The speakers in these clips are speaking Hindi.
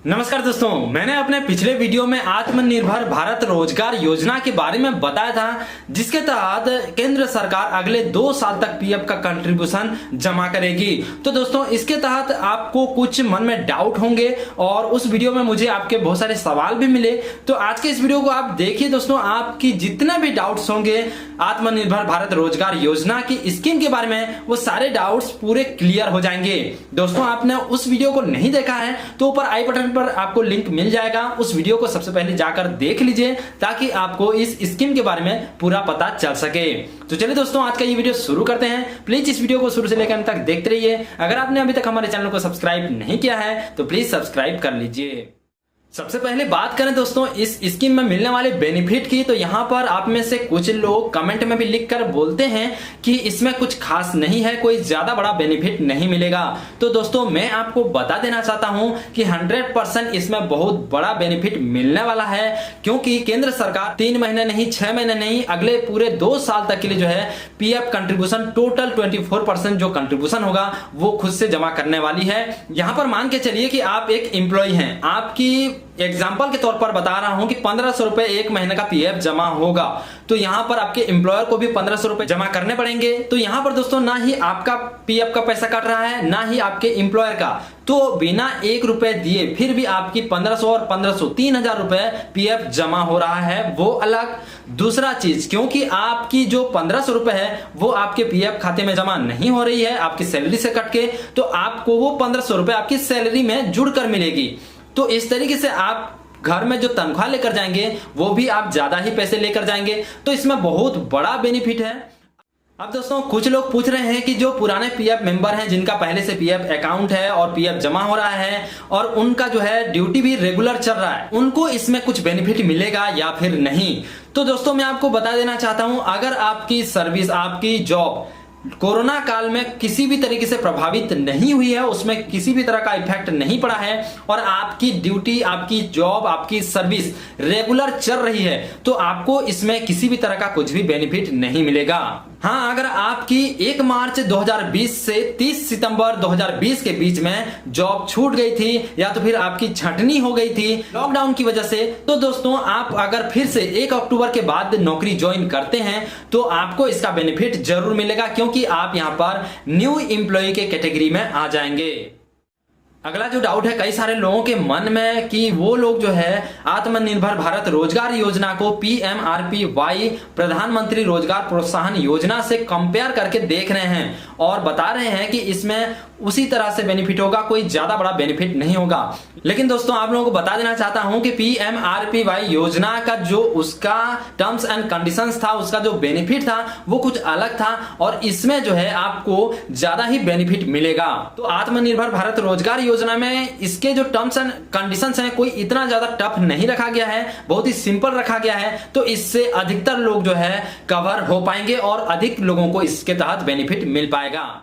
नमस्कार दोस्तों, मैंने अपने पिछले वीडियो में आत्मनिर्भर भारत रोजगार योजना के बारे में बताया था, जिसके तहत केंद्र सरकार अगले 2 साल तक पीएफ का कंट्रीब्यूशन जमा करेगी। तो दोस्तों, इसके तहत आपको कुछ मन में डाउट होंगे और उस वीडियो में मुझे आपके बहुत सारे सवाल भी मिले। तो आज के इस वीडियो को आप देखिए दोस्तों, आपकी जितने भी डाउट्स होंगे आत्मनिर्भर भारत रोजगार योजना की स्कीम के बारे में, वो सारे डाउट्स पूरे क्लियर हो जाएंगे। दोस्तों, आपने उस वीडियो को नहीं देखा है तो ऊपर आई बटन पर आपको लिंक मिल जाएगा, उस वीडियो को सबसे पहले जाकर देख लीजिए ताकि आपको इस स्कीम के बारे में पूरा पता चल सके। तो चलिए दोस्तों, आज का ये वीडियो शुरू करते हैं। प्लीज इस वीडियो को शुरू से लेकर अंत तक देखते रहिए। अगर आपने अभी तक हमारे चैनल को सब्सक्राइब नहीं किया है तो प्लीज सब्सक्राइब कर लीजिए। सबसे पहले बात करें दोस्तों इस स्कीम में मिलने वाले बेनिफिट की, तो यहाँ पर आप में से कुछ लोग कमेंट में भी लिखकर बोलते हैं कि इसमें कुछ खास नहीं है, कोई ज्यादा बड़ा बेनिफिट नहीं मिलेगा। तो दोस्तों, मैं आपको बता देना चाहता हूं कि 100% इसमें बहुत बड़ा बेनिफिट मिलने वाला है, क्योंकि केंद्र सरकार 3 महीने नहीं, 6 महीने नहीं, अगले पूरे 2 साल तक के लिए जो है पीएफ कंट्रीब्यूशन टोटल 24% जो कंट्रीब्यूशन होगा वो खुद से जमा करने वाली है। यहाँ पर मान के चलिए कि आप एक एम्प्लॉय हैं, आपकी एग्जाम्पल के तौर पर बता रहा हूं कि 1500 रुपए 1 महीने का पीएफ जमा होगा, तो यहां पर आपके एम्प्लॉयर को भी 1500 रुपए जमा करने पड़ेंगे। तो यहां पर दोस्तों ना ही आपका पीएफ का पैसा कट रहा है, ना ही आपके एम्प्लॉयर का, तो बिना 1 रुपए दिए फिर भी आपकी 1500 और 1500 3000 रुपए पीएफ जमा हो रहा है, वो अलग। दूसरा चीज, क्योंकि आपकी जो 1500 रुपए है वो आपके पीएफ खाते में जमा नहीं हो रही है आपकी सैलरी से कट के, तो आपको वो 1500 रुपए आपकी सैलरी में जुड़कर मिलेगी। तो इस तरीके से आप घर में जो तनख्वाह लेकर जाएंगे वो भी आप ज्यादा ही पैसे लेकर जाएंगे। तो इसमें बहुत बड़ा बेनिफिट है। अब दोस्तों, कुछ लोग पूछ रहे हैं कि जो पुराने पीएफ मेंबर हैं, जिनका पहले से पीएफ अकाउंट है और पीएफ जमा हो रहा है और उनका जो है ड्यूटी भी रेगुलर चल रहा है, उनको इसमें कुछ बेनिफिट मिलेगा या फिर नहीं। तो दोस्तों, मैं आपको बता देना चाहता हूं, अगर आपकी सर्विस, आपकी जॉब कोरोना काल में किसी भी तरीके से प्रभावित नहीं हुई है, उसमें किसी भी तरह का इफेक्ट नहीं पड़ा है और आपकी ड्यूटी, आपकी जॉब, आपकी सर्विस रेगुलर चल रही है, तो आपको इसमें किसी भी तरह का कुछ भी बेनिफिट नहीं मिलेगा। हाँ, अगर आपकी 1 मार्च 2020 से 30 सितंबर 2020 के बीच में जॉब छूट गई थी या तो फिर आपकी छंटनी हो गई थी लॉकडाउन की वजह से, तो दोस्तों आप अगर फिर से 1 अक्टूबर के बाद नौकरी ज्वाइन करते हैं तो आपको इसका बेनिफिट जरूर मिलेगा, क्योंकि आप यहां पर न्यू एम्प्लॉय के कैटेगरी में आ जाएंगे। अगला जो डाउट है कई सारे लोगों के मन में कि वो लोग जो है आत्मनिर्भर भारत रोजगार योजना को PMRPY प्रधानमंत्री रोजगार प्रोत्साहन योजना से कंपेयर करके देख रहे हैं और बता रहे हैं कि इसमें उसी तरह से बेनिफिट होगा, कोई ज्यादा बड़ा बेनिफिट नहीं होगा। लेकिन दोस्तों, आप लोगों को बता देना चाहता हूं कि PMRPY योजना का जो उसका टर्म्स एंड कंडीशंस था, उसका जो बेनिफिट था वो कुछ अलग था और इसमें जो है आपको ज्यादा ही बेनिफिट मिलेगा। तो आत्मनिर्भर भारत रोजगार योजना में इसके जो टर्म्स एंड कंडीशंस हैं कोई इतना ज्यादा टफ नहीं रखा गया है, बहुत ही सिंपल रखा गया है, तो इससे अधिकतर लोग जो है कवर हो पाएंगे और अधिक लोगों को इसके तहत बेनिफिट मिल पाएगा।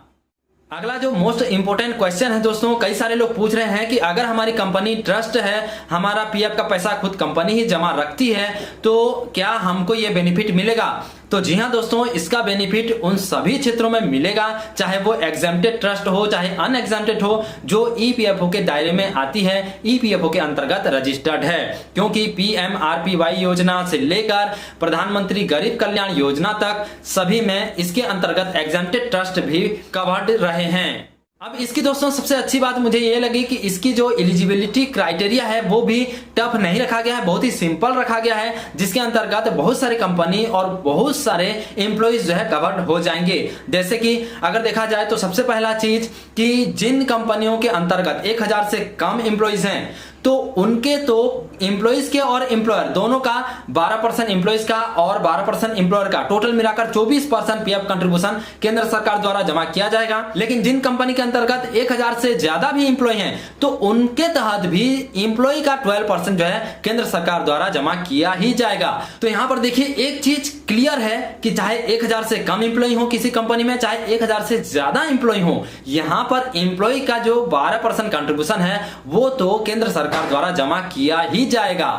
अगला जो मोस्ट इंपोर्टेंट क्वेश्चन है दोस्तों, कई सारे लोग पूछ रहे हैं कि अगर हमारी कंपनी ट्रस्ट है, हमारा पीएफ का पैसा खुद कंपनी ही जमा रखती है, तो क्या हमको ये बेनिफिट मिलेगा? तो जी हाँ दोस्तों, इसका बेनिफिट उन सभी क्षेत्रों में मिलेगा, चाहे वो एग्जेम्प्टेड ट्रस्ट हो चाहे अनएग्जेम्प्टेड हो, जो ईपीएफओ के दायरे में आती है, ईपीएफओ के अंतर्गत रजिस्टर्ड है। क्योंकि PMRPY योजना से लेकर प्रधानमंत्री गरीब कल्याण योजना तक सभी में इसके अंतर्गत एग्जेम्प्टेड ट्रस्ट भी कवर्ड रहे हैं। अब इसकी दोस्तों सबसे अच्छी बात मुझे ये लगी कि इसकी जो एलिजिबिलिटी क्राइटेरिया है वो भी टफ नहीं रखा गया है, बहुत ही सिंपल रखा गया है, जिसके अंतर्गत बहुत सारी कंपनी और बहुत सारे एम्प्लॉइज जो है कवर्ड हो जाएंगे। जैसे कि अगर देखा जाए तो सबसे पहला चीज कि जिन कंपनियों के अंतर्गत 1000 से कम एम्प्लॉइज हैं, तो उनके तो एम्प्लॉइज के और एम्प्लॉयर दोनों का 12% एम्प्लॉइज का और 12% एम्प्लॉयर का टोटल मिलाकर 24% पीएफ कंट्रीब्यूशन केंद्र सरकार द्वारा जमा किया जाएगा। लेकिन जिन कंपनी के अंतर्गत 1000 से ज्यादा भी एम्प्लॉय हैं, तो उनके तहत भी एम्प्लॉय का 12% जो है केंद्र सरकार द्वारा जमा किया ही जाएगा। तो यहां पर देखिए एक चीज क्लियर है कि चाहे 1000 से कम एम्प्लॉय हो किसी कंपनी में, चाहे 1000 से ज्यादा एम्प्लॉय हो, यहां पर एम्प्लॉय का जो 12% कंट्रीब्यूशन है वो तो केंद्र सरकार द्वारा जमा किया ही जाएगा।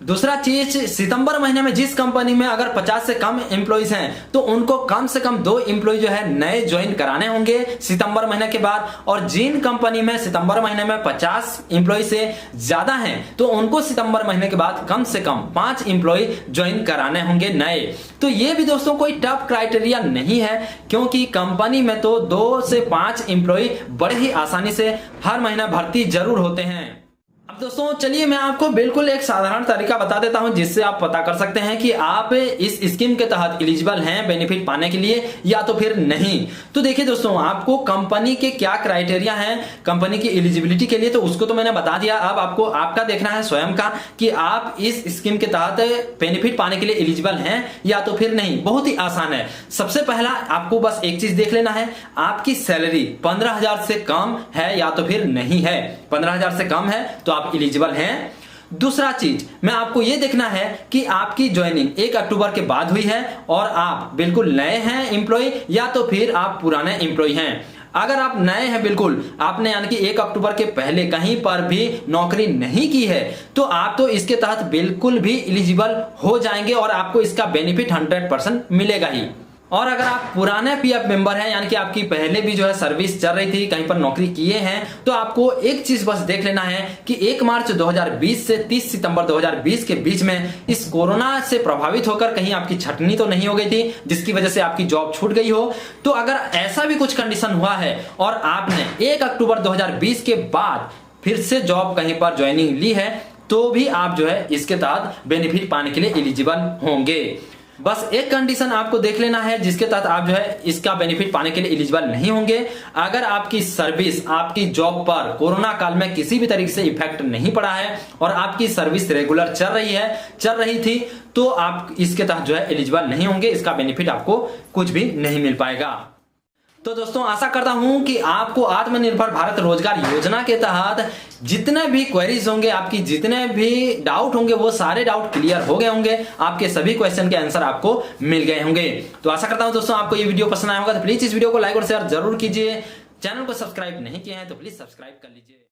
दूसरा चीज, सितंबर महीने में जिस कंपनी में अगर 50 से कम एम्प्लॉइज हैं तो उनको कम से कम 2 एम्प्लॉय जो है नए ज्वाइन कराने होंगे सितंबर महीने के बाद। और जिन कंपनी में सितंबर महीने में 50 एम्प्लॉय से ज्यादा हैं तो उनको सितंबर महीने के बाद कम से कम 5 एम्प्लॉय ज्वाइन कराने होंगे नए। तो ये भी दोस्तों कोई टफ क्राइटेरिया नहीं है, क्योंकि कंपनी में तो 2 से 5 एम्प्लॉय बड़े ही आसानी से हर महीना भर्ती जरूर होते हैं। अब दोस्तों चलिए मैं आपको बिल्कुल एक साधारण तरीका बता देता हूं जिससे आप पता कर सकते हैं कि आप इस स्कीम के तहत एलिजिबल हैं बेनिफिट पाने के लिए या तो फिर नहीं। तो देखिए दोस्तों, आपको कंपनी के क्या क्राइटेरिया हैं कंपनी की एलिजिबिलिटी के लिए, तो उसको तो मैंने बता दिया। अब आपको आपका देखना है स्वयं का कि आप इस स्कीम के तहत बेनिफिट पाने के लिए एलिजिबल हैं या तो फिर नहीं। बहुत ही आसान है। सबसे पहला आपको बस एक चीज देख लेना है, आपकी सैलरी 15,000 से कम है या तो फिर नहीं है। 15,000 से कम है तो आप एलिजिबल हैं। दूसरा चीज मैं आपको यह देखना है कि आपकी ज्वाइनिंग 1 अक्टूबर के बाद हुई है और आप बिल्कुल नए हैं एम्प्लॉय या तो फिर आप पुराने एम्प्लॉय हैं। अगर आप नए हैं बिल्कुल, आपने यानी कि 1 अक्टूबर के पहले कहीं पर भी नौकरी नहीं की है, तो आप तो इसके तहत बिल्कुल भी एलिजिबल हो जाएंगे और आपको इसका बेनिफिट 100% मिलेगा ही। और अगर आप पुराने पीएफ मेंबर हैं यानी कि आपकी पहले भी जो है सर्विस चल रही थी, कहीं पर नौकरी किए हैं, तो आपको एक चीज बस देख लेना है कि 1 मार्च 2020 से 30 सितंबर 2020 के बीच में इस कोरोना से प्रभावित होकर कहीं आपकी छटनी तो नहीं हो गई थी जिसकी वजह से आपकी जॉब छूट गई हो। तो अगर ऐसा भी कुछ कंडीशन हुआ है और आपने 1 अक्टूबर 2020 के बाद फिर से जॉब कहीं पर ज्वाइनिंग ली है, तो भी आप जो है इसके तहत बेनिफिट पाने के लिए एलिजिबल होंगे। बस एक कंडीशन आपको देख लेना है जिसके तहत आप जो है इसका बेनिफिट पाने के लिए एलिजिबल नहीं होंगे। अगर आपकी सर्विस आपकी जॉब पर कोरोना काल में किसी भी तरीके से इफेक्ट नहीं पड़ा है और आपकी सर्विस रेगुलर चल रही थी, तो आप इसके तहत जो है एलिजिबल नहीं होंगे। इसका बेनिफिट आपको कुछ भी नहीं मिल पाएगा। तो दोस्तों आशा करता हूं कि आपको आत्मनिर्भर भारत रोजगार योजना के तहत जितने भी क्वेरीज होंगे, आपकी जितने भी डाउट होंगे, वो सारे डाउट क्लियर हो गए होंगे। आपके सभी क्वेश्चन के आंसर आपको मिल गए होंगे। तो आशा करता हूं दोस्तों आपको ये वीडियो पसंद आया होगा। तो प्लीज इस वीडियो को लाइक और शेयर जरूर कीजिए। चैनल को सब्सक्राइब नहीं किए हैं तो प्लीज सब्सक्राइब कर लीजिए।